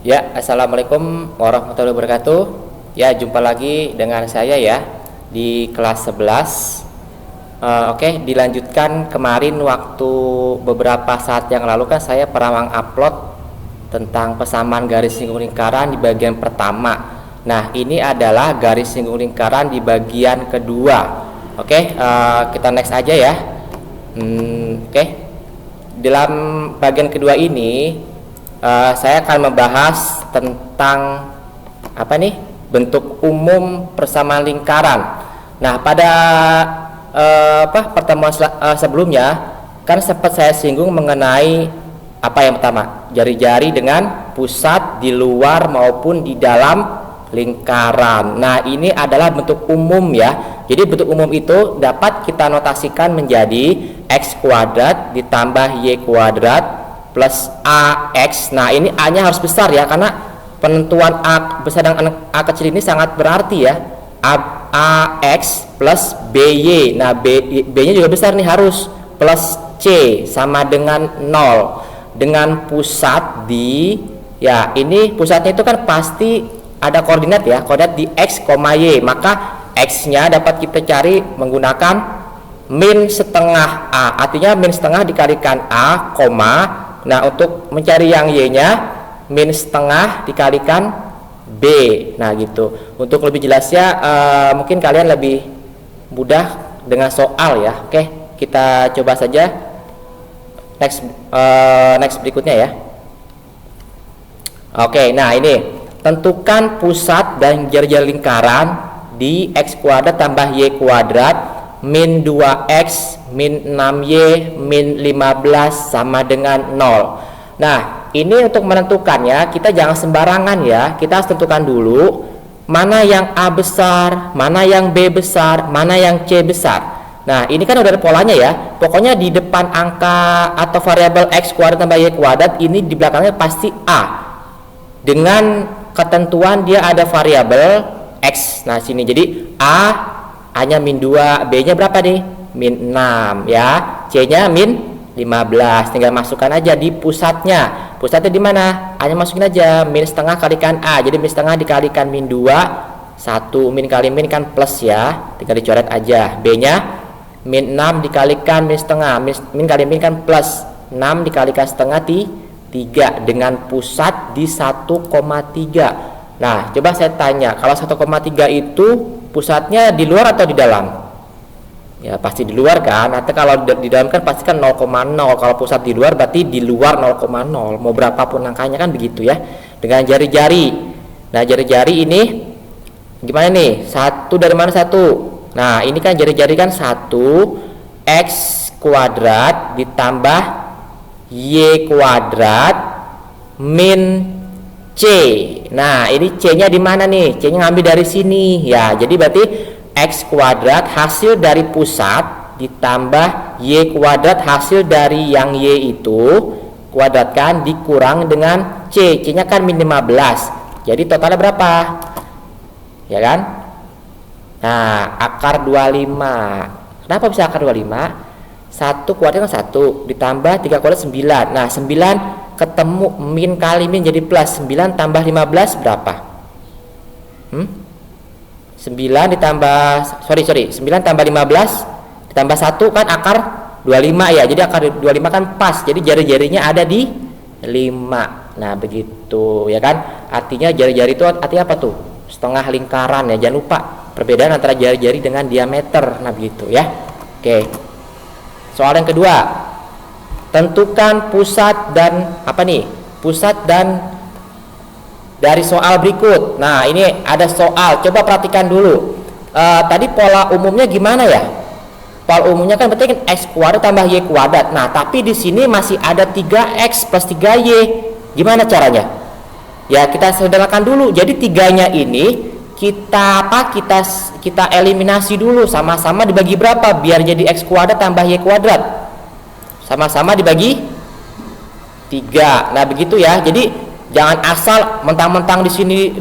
Ya, assalamualaikum warahmatullahi wabarakatuh. Ya, jumpa lagi dengan saya ya di kelas 11. Oke, dilanjutkan kemarin waktu beberapa saat yang lalu kan saya pernah mengupload tentang persamaan garis singgung lingkaran di bagian pertama. Nah, ini adalah garis singgung lingkaran di bagian kedua. Oke, kita next aja ya. Oke, dalam bagian kedua ini saya akan membahas tentang bentuk umum persamaan lingkaran. Nah, pada pertemuan sebelumnya kan sempat saya singgung mengenai yang pertama, jari-jari dengan pusat di luar maupun di dalam lingkaran. Nah, ini adalah bentuk umum ya. Jadi bentuk umum itu dapat kita notasikan menjadi x kuadrat ditambah y kuadrat plus AX. Nah, ini A-nya harus besar ya, karena penentuan A besar dan A kecil ini sangat berarti ya. AX plus BY. Nah, B-nya juga besar nih, harus plus C sama dengan 0 dengan pusat di, ya ini pusatnya itu kan pasti ada koordinat ya, koordinat di X, Y. Maka X-nya dapat kita cari menggunakan min setengah A. Artinya min setengah dikalikan A, nah untuk mencari yang Y-nya min setengah dikalikan B. Nah gitu. Untuk lebih jelasnya mungkin kalian lebih mudah dengan soal ya. Oke, kita coba saja next berikutnya ya. Oke, nah ini tentukan pusat dan jari-jari lingkaran di x kuadrat tambah y kuadrat min 2x min 6y min 15 sama dengan 0. Nah, ini untuk menentukannya kita jangan sembarangan ya. Kita harus tentukan dulu mana yang A besar, mana yang B besar, mana yang C besar. Nah, ini kan udah ada polanya ya. Pokoknya di depan angka atau variabel x kuadrat tambah y kuadrat ini di belakangnya pasti A. Dengan ketentuan dia ada variabel x. Nah, sini jadi A-nya min 2, B-nya berapa nih? Min 6 ya. C-nya min 15. Tinggal masukkan aja di pusatnya. Pusatnya di mana? A-nya masukin aja min setengah kalikan A. Jadi min setengah dikalikan min 2, 1 min kali min kan plus ya. Tinggal dicoret aja. B-nya min 6 dikalikan min setengah. Min kali min kan plus. 6 dikalikan setengah 3 dengan pusat di 1,3. Nah, coba saya tanya, kalau 1,3 itu pusatnya di luar atau di dalam? Ya, pasti di luar kan. Nanti kalau di dalam kan pasti kan 0,0. Kalau pusat di luar berarti di luar 0,0. Mau berapapun angkanya kan begitu ya. Dengan jari-jari. Nah, jari-jari ini gimana nih? Satu dari mana satu? Nah, ini kan jari-jari kan 1 x kuadrat ditambah y kuadrat min C. Nah, ini C-nya di mana nih? C-nya ngambil dari sini. Ya, jadi berarti X kuadrat hasil dari pusat ditambah Y kuadrat hasil dari yang Y itu kuadratkan dikurang dengan C. C-nya kan min 15. Jadi totalnya berapa? Ya kan? Nah, akar 25. Kenapa bisa akar 25? 1 kuadrat kan 1 ditambah 3 kuadrat 9. Nah, 9 ketemu min kali min jadi plus. 9 tambah 15 berapa? 9 ditambah 9 tambah 15 ditambah 1 kan akar 25 ya. Jadi akar 25 kan pas. Jadi jari-jarinya ada di 5. Nah, begitu ya kan? Artinya jari-jari itu artinya apa tuh? Setengah lingkaran ya. Jangan lupa perbedaan antara jari-jari dengan diameter. Nah, begitu ya. Oke. Soal yang kedua. Tentukan pusat dan pusat dan dari soal berikut. Nah, ini ada soal, coba perhatikan dulu. Tadi pola umumnya gimana ya? Pola umumnya kan berarti kan x kuadrat tambah y kuadrat. Nah, tapi di sini masih ada 3x plus 3y. Gimana caranya? Ya, kita sederhanakan dulu. Jadi 3-nya ini kita eliminasi dulu, sama-sama dibagi berapa biar jadi x kuadrat tambah y kuadrat. Sama-sama dibagi 3. Nah, begitu ya. Jadi jangan asal mentang-mentang di sini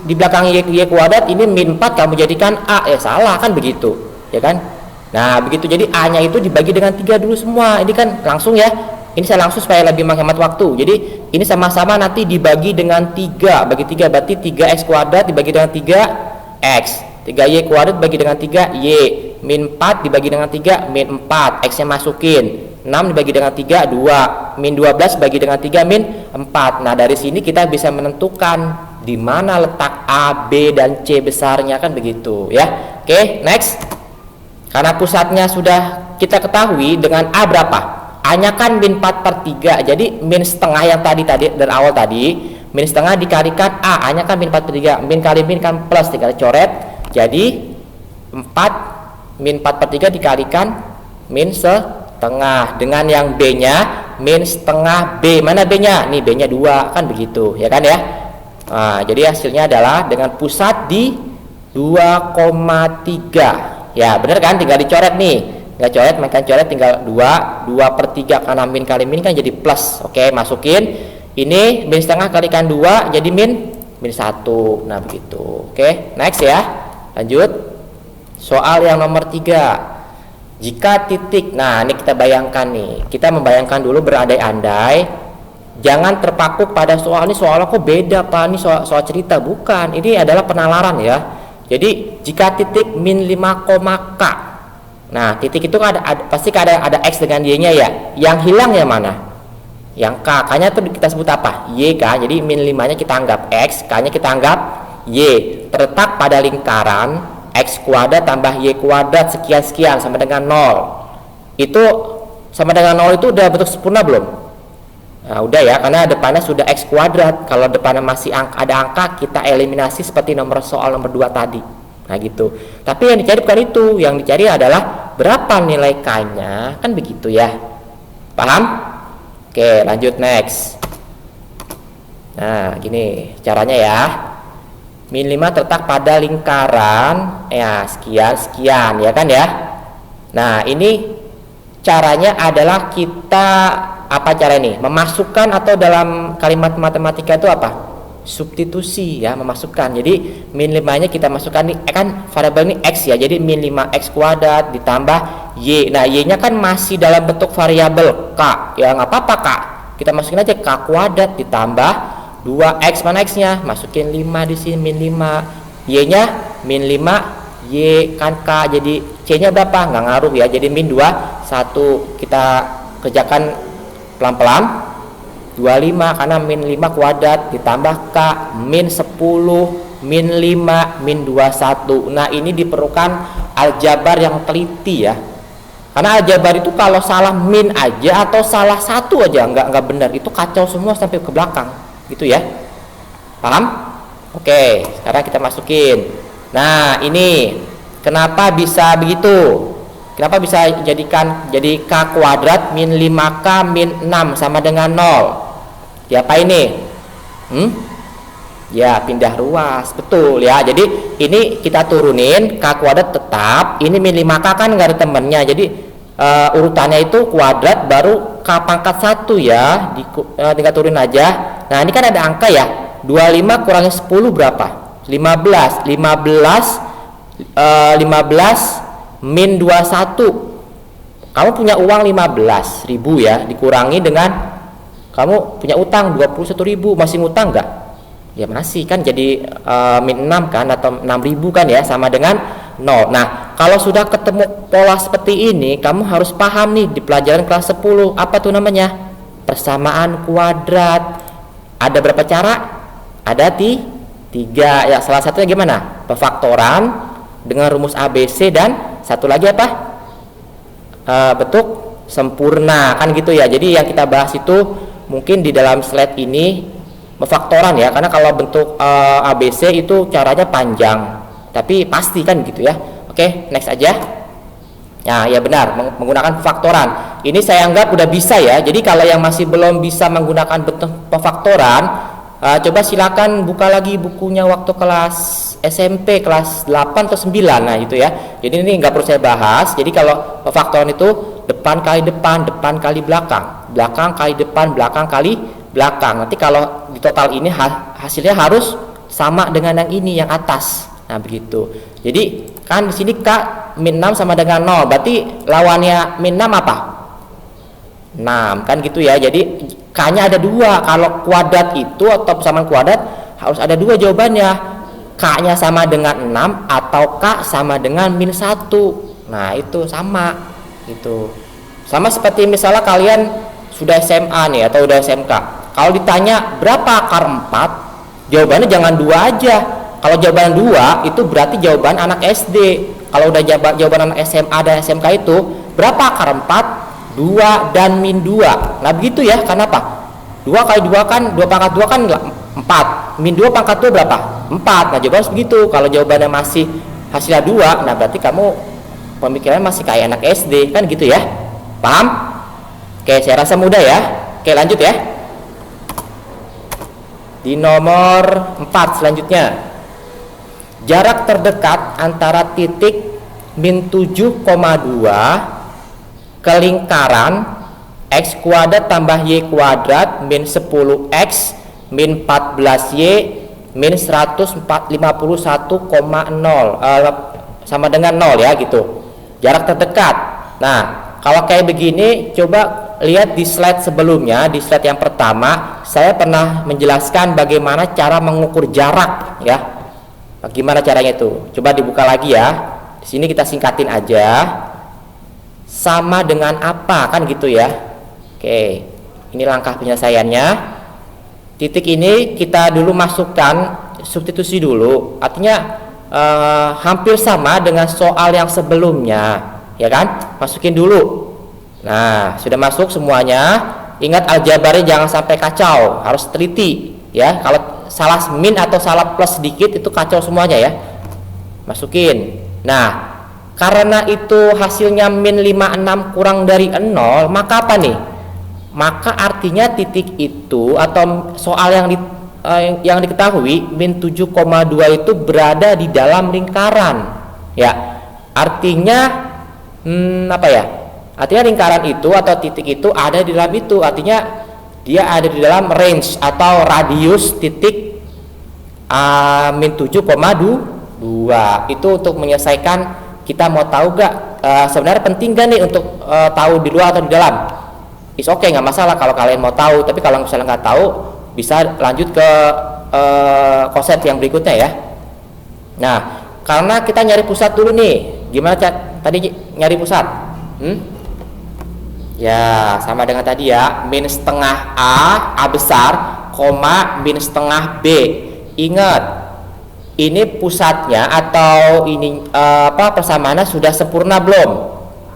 di belakang y kuadrat ini min 4 kamu jadikan a. Salah kan begitu, ya kan? Nah, begitu. Jadi a-nya itu dibagi dengan 3 dulu semua. Ini kan langsung ya Ini saya langsung supaya lebih menghemat waktu. Jadi ini sama-sama nanti dibagi dengan 3. Bagi 3 berarti 3x kuadrat dibagi dengan 3x. 3y kuadrat dibagi dengan 3y. Min 4 dibagi dengan 3 min 4. X nya masukin. 6 dibagi dengan 3 2. Min 12 bagi dengan 3 min 4. Nah dari sini kita bisa menentukan di mana letak A, B, dan C besarnya, kan begitu ya. Oke, next. Karena pusatnya sudah kita ketahui dengan A berapa? A nya kan min 4/3. Jadi min setengah yang tadi dari awal tadi, min setengah dikalikan A nya kan min 4/3. Min kali min kan plus, tinggal coret. Jadi 4 min 4/3 dikalikan min setengah. Dengan yang B nya min setengah B. Mana B nya? Nih B nya 2, kan begitu ya kan ya. Nah, jadi hasilnya adalah dengan pusat di 2,3. Ya bener kan, tinggal dicoret nih. Nggak coret, makan coret tinggal 2/3 karena min kali min kan jadi plus. Oke, masukin ini min setengah kalikan 2 jadi min 1. Nah begitu. Oke, next ya, lanjut soal yang nomor 3. Jika titik, nah ini kita bayangkan nih, kita membayangkan dulu berandai-andai, jangan terpaku pada soal ini. Soalnya kok beda Pak, ini soal cerita, bukan, ini adalah penalaran ya. Jadi jika titik min 5, K. Nah, titik itu kan pasti ada X dengan Y nya ya. Yang hilang yang mana? Yang K. K nya itu kita sebut apa? Y kan. Jadi min 5 nya kita anggap X, K nya kita anggap Y. Terletak pada lingkaran X kuadrat tambah Y kuadrat sekian-sekian sama dengan 0. Itu sama dengan 0 itu udah bentuk sempurna belum? Nah, udah ya, karena depannya sudah X kuadrat. Kalau depannya masih ada angka, kita eliminasi seperti soal nomor 2 tadi. Nah gitu. Tapi yang dicari bukan itu, yang dicari adalah berapa nilai K-nya, kan begitu ya. Paham? Oke, lanjut next. Nah, gini caranya ya. Min 5 terletak pada lingkaran ya sekian ya kan ya. Nah, ini caranya adalah kita apa cara ini? Memasukkan, atau dalam kalimat matematika itu apa? Substitusi ya, memasukkan. Jadi min 5 nya kita masukkan nih, kan variabel ini X ya, jadi min 5x kuadrat ditambah Y. Nah Y nya kan masih dalam bentuk variabel K ya, nggak apa-apa K, kita masukin aja K kuadrat ditambah 2x. Mana X nya? Masukin 5 di sini, min 5. Y nya min 5 Y kan K, jadi C nya berapa? Nggak ngaruh ya, jadi min 2 1. Kita kerjakan pelan-pelan. 25 karena min 5 kuadrat ditambah K min 10 min 5 min 21. Nah ini diperlukan aljabar yang teliti ya, karena aljabar itu kalau salah min aja atau salah satu aja nggak benar, itu kacau semua sampai ke belakang gitu ya. Paham? Oke, sekarang kita masukin. Nah ini kenapa bisa begitu? Kenapa bisa jadi K kuadrat min 5K min 6 sama dengan 0? Diapa ini? Ya pindah ruas, betul ya. Jadi ini kita turunin K kuadrat tetap, ini min 5K kan nggak ada temennya, jadi urutannya itu kuadrat baru K pangkat 1 ya, tinggal turun aja. Nah ini kan ada angka ya, 25 kurangi 10 berapa? 15 min 21. Kamu punya uang 15.000 ya, dikurangi dengan kamu punya utang 21.000, masih ngutang nggak? Ya masih kan, jadi min 6 kan, atau 6.000 kan ya, sama dengan 0. Nah kalau sudah ketemu pola seperti ini, kamu harus paham nih di pelajaran kelas 10 apa tuh namanya? Persamaan kuadrat. Ada berapa cara? Ada 3 ya. Salah satunya gimana? Pefaktoran dengan rumus ABC, dan satu lagi apa? Bentuk sempurna kan gitu ya. Jadi yang kita bahas itu mungkin di dalam slide ini pefaktoran ya, karena kalau bentuk ABC itu caranya panjang, tapi pasti kan gitu ya. Oke, next aja. Nah ya benar, menggunakan pefaktoran ini saya anggap udah bisa ya. Jadi kalau yang masih belum bisa menggunakan bentuk pefaktoran, coba silakan buka lagi bukunya waktu kelas SMP kelas 8 atau 9. Nah itu ya, jadi ini nggak perlu saya bahas. Jadi kalau pefaktoran itu depan kali depan, depan kali belakang, belakang kali depan, belakang kali belakang. Nanti kalau di total ini hasilnya harus sama dengan yang ini, yang atas. Nah begitu. Jadi kan di sini K min 6 sama dengan 0, berarti lawannya min 6 apa? 6 kan gitu ya. Jadi K-nya ada 2. Kalau kuadrat itu atau persamaan kuadrat harus ada 2 jawabannya. K-nya sama dengan 6 atau K sama dengan min 1. Nah itu sama gitu. Sama seperti misalnya kalian sudah SMA nih atau udah SMK, kalau ditanya berapa akar 4, jawabannya jangan 2 aja. Kalau jawaban 2 itu berarti jawaban anak SD. Kalau udah jawaban anak SMA dan SMK itu berapa akar 4, 2 dan min 2. Nah begitu ya. Kenapa? 2 kali 2 kan 2 pangkat 2 kan 4, min 2 pangkat 2 berapa? 4. Nah jawaban begitu. Kalau jawabannya masih hasilnya 2, nah berarti kamu pemikiran masih kayak anak SD kan gitu ya. Paham? Oke, saya rasa mudah ya. Oke, lanjut ya. Di nomor 4 selanjutnya, jarak terdekat antara titik min 7,2 ke lingkaran x kuadrat tambah y kuadrat min 10x min 14y min 151,0 sama dengan 0 ya gitu. Jarak terdekat. Nah, kalau kayak begini coba lihat di slide sebelumnya, di slide yang pertama saya pernah menjelaskan bagaimana cara mengukur jarak ya. Bagaimana caranya itu? Coba dibuka lagi ya. Di sini kita singkatin aja. Sama dengan apa kan gitu ya. Oke. Ini langkah penyelesaiannya. Titik ini kita dulu masukkan substitusi dulu. Artinya hampir sama dengan soal yang sebelumnya. Ya kan? Masukin dulu. Nah, sudah masuk semuanya. Ingat aljabarnya jangan sampai kacau, harus teliti ya. Kalau salah min atau salah plus sedikit itu kacau semuanya ya. Masukin. Nah, karena itu hasilnya min 56 kurang dari 0, maka apa nih? Maka artinya titik itu atau soal yang diketahui min 7,2 itu berada di dalam lingkaran. Ya. Artinya apa ya? Artinya lingkaran itu atau titik itu ada di dalam itu. Artinya dia ada di dalam range atau radius titik min 7,2. Itu untuk menyelesaikan kita mau tahu gak sebenarnya penting gak nih untuk tahu di luar atau di dalam. Is oke, nggak masalah kalau kalian mau tahu. Tapi kalau misalnya nggak tahu, bisa lanjut ke konsep yang berikutnya ya. Nah, karena kita nyari pusat dulu nih. Gimana tadi nyari pusat? Ya sama dengan tadi ya, min setengah A besar, koma min setengah B. Ingat, ini pusatnya atau ini persamaannya sudah sempurna belum?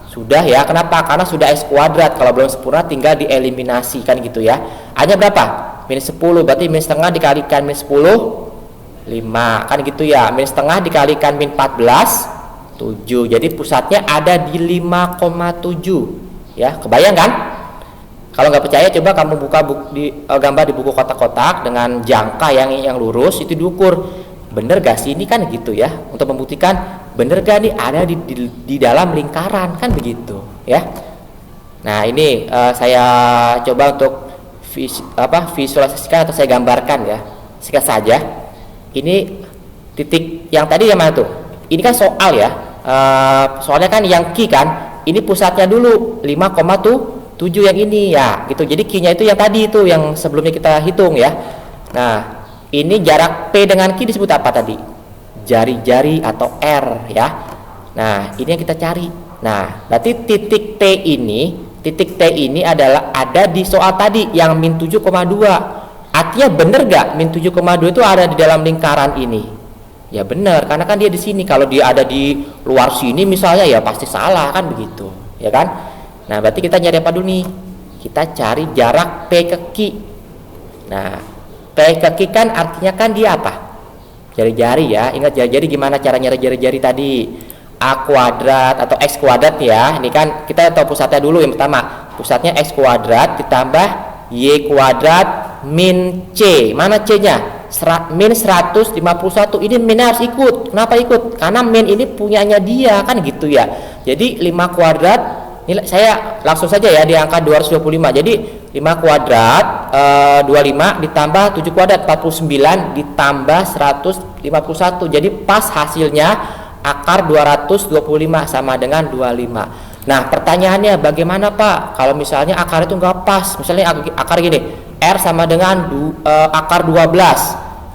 Sudah ya. Kenapa? Karena sudah x kuadrat. Kalau belum sempurna tinggal dieliminasi kan gitu ya. A-nya berapa? Min 10, berarti min setengah dikalikan min 10 5 kan gitu ya. Min setengah dikalikan min 14 7. Jadi pusatnya ada di 5,7 ya. Kebayang kan? Kalau nggak percaya coba kamu buka gambar di buku kotak-kotak dengan jangka yang lurus, itu diukur bener gak sih ini kan gitu ya, untuk membuktikan bener gak nih ada di dalam lingkaran kan begitu ya. Nah ini saya coba untuk visualisasikan atau saya gambarkan ya, singkat saja. Ini titik yang tadi yang mana tuh? Ini kan soal ya, soalnya kan yang Q kan, ini pusatnya dulu 5,7 yang ini ya gitu. Jadi Q-nya itu yang tadi itu yang sebelumnya kita hitung ya. Nah ini jarak P dengan Q disebut apa tadi? Jari-jari atau R ya. Nah ini yang kita cari. Nah berarti titik T ini adalah ada di soal tadi yang min 7,2. Artinya bener gak min 7,2 itu ada di dalam lingkaran ini? Ya bener, karena kan dia di sini. Kalau dia ada di luar sini misalnya ya pasti salah kan begitu ya kan. Nah berarti kita nyari apa dulu nih? Kita cari jarak P ke Q. Nah P ke Q kan artinya kan dia apa? Jari-jari ya. Ingat jari-jari gimana cara nyari jari-jari tadi? A kuadrat atau X kuadrat ya. Ini kan kita tahu pusatnya dulu yang pertama. Pusatnya X kuadrat ditambah Y kuadrat min C. Mana C-nya? Min 151. Ini min harus ikut. Kenapa ikut? Karena min ini punyanya dia kan gitu ya. Jadi 5 kuadrat ini saya langsung saja ya di angka 225. Jadi 5 kuadrat 25 ditambah 7 kuadrat 49 ditambah 151. Jadi pas hasilnya akar 225 sama dengan 25. Nah, pertanyaannya bagaimana Pak kalau misalnya akar itu nggak pas? Misalnya akar gini, R sama dengan akar 12.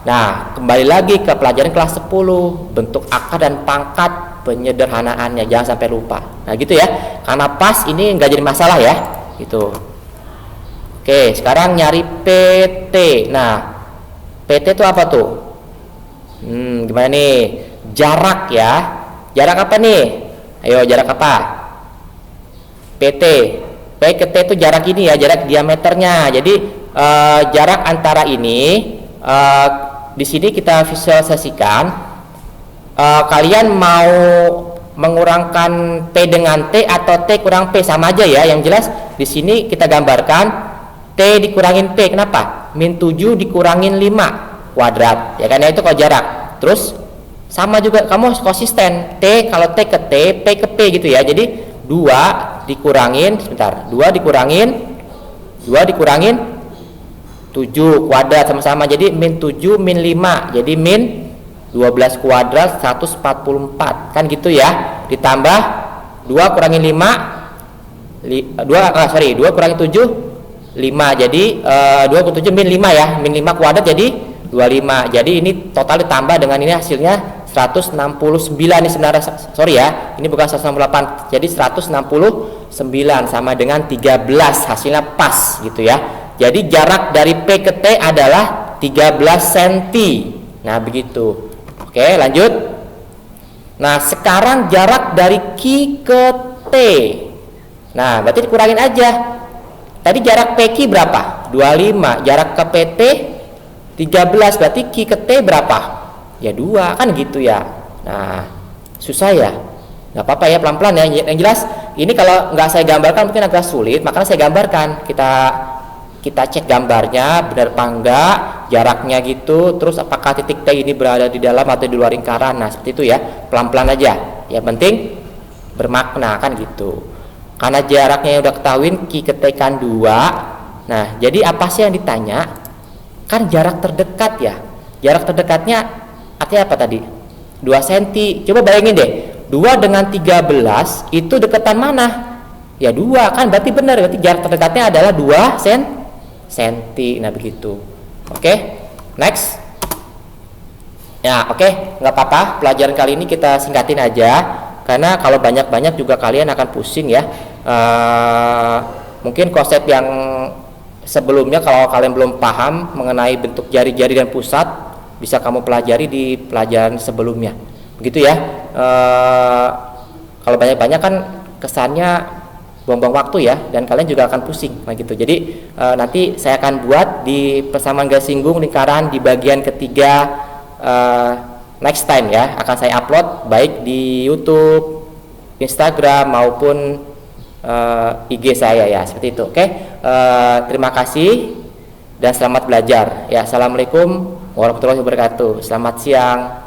Nah, kembali lagi ke pelajaran kelas 10, bentuk akar dan pangkat penyederhanaannya, jangan sampai lupa. Nah, gitu ya. Karena pas ini nggak jadi masalah ya. Gitu. Oke, sekarang nyari PT. Nah, PT itu apa tuh? Gimana nih? Jarak ya. Jarak apa nih? Ayo, jarak apa? PT. P ke T itu jarak ini ya, jarak diameternya. Jadi jarak antara ini di sini kita visualisasikan. Kalian mau mengurangkan P dengan T atau T kurang P, sama aja ya. Yang jelas di sini kita gambarkan T dikurangin P. Kenapa? Min 7 dikurangin 5 kuadrat. Ya kan, ya itu kalau jarak. Terus sama juga kamu konsisten. T kalau T ke T, P ke P gitu ya. Jadi 2 dikurangin 2 dikurangin 7 kuadrat sama-sama, jadi min 7 min 5, jadi min 12 kuadrat 144 kan gitu ya. Ditambah 2 kurangin 5 2 kurangin 7 5, jadi 27 min 5 ya, min 5 kuadrat jadi 25. Jadi ini total ditambah dengan ini hasilnya 169 ini sebenarnya, sorry ya, ini bukan 168, jadi 169 sama dengan 13, hasilnya pas gitu ya. Jadi jarak dari P ke T adalah 13 cm. Nah begitu. Oke, lanjut. Nah sekarang jarak dari Q ke T. Nah berarti dikurangin aja. Tadi jarak PQ berapa? 25. Jarak ke PT 13, berarti Q ke T berapa? Ya 2 kan gitu ya. Nah susah ya, nggak apa-apa ya, pelan-pelan ya. Yang jelas ini kalau nggak saya gambarkan mungkin agak sulit, makanya saya gambarkan. Kita cek gambarnya benar apa enggak, jaraknya gitu, terus apakah titik T ini berada di dalam atau di luar lingkaran. Nah seperti itu ya, pelan-pelan aja. Yang penting bermakna kan gitu. Karena jaraknya udah ketahuin, Q ke T kan 2. Nah jadi apa sih yang ditanya? Kan jarak terdekat ya. Jarak terdekatnya artinya apa tadi? 2 cm. Coba bayangin deh, 2 dengan 13 itu dekatan mana? Ya 2 kan, berarti benar, berarti jarak terdekatnya adalah 2 cm. Nah begitu. Oke, next. Ya oke, nggak apa-apa, pelajaran kali ini kita singkatin aja, karena kalau banyak-banyak juga kalian akan pusing ya. Mungkin konsep yang sebelumnya kalau kalian belum paham mengenai bentuk jari-jari dan pusat, bisa kamu pelajari di pelajaran sebelumnya, begitu ya. Kalau banyak-banyak kan kesannya buang-buang waktu ya, dan kalian juga akan pusing, nah gitu. Jadi nanti saya akan buat di persamaan garis singgung lingkaran di bagian ketiga next time ya, akan saya upload baik di YouTube, Instagram maupun IG saya ya, seperti itu. Oke, terima kasih dan selamat belajar ya. Assalamualaikum warahmatullahi wabarakatuh. Selamat siang.